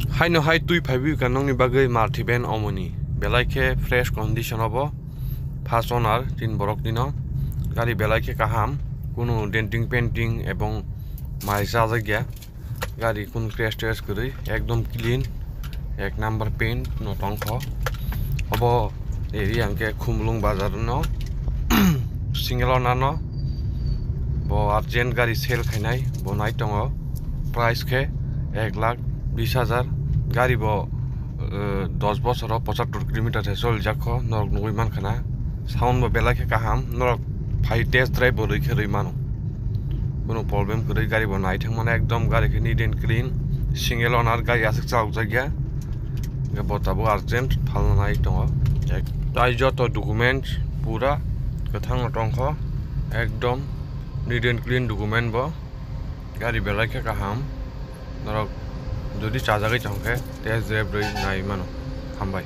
Hai no hai tui phaibi kanong ni bagai martiben omoni belaike fresh condition hobo first owner tin borok dino gari belaike kaham কোনো denting painting এবং মাইজা জায়গা গাড়ি কোন crash trash করে একদম clean এক number paint নটংখ হব এরি আংকে খুমলুং বাজার ন সিঙ্গেল অনার ন ব আর্জেন্ট গাড়ি সেল খাইনাই বনাই দङ প্রাইস খে 1,20,000 গাড়ি ব 10 বছর 75 কিলোমিটার চল যাখ নরক নই মানখানা সাউন্ড ব বেলাকে কাহাম নরক ফাই টেস্ট ড্রাইভ বলে খেরই মানো কোনো প্রবলেম করে গাড়ি বানাই থাক মানে একদম গাড়িকে neat and clean single owner গাড়ি আছে চালক জায়গা বতাবো আর্জেন্ট ভালো নাই দङ তাই যত ডকুমেন্ট পুরা গোথাং নটংখ একদম নিট এন্ড ক্লিন ডকুমেন্ট ব গাড়ি বেলাকে কাহাম নরক যদি চাজাগৈ চাংকে টেস্ট ড্রাইভ নাই মানো হামবাই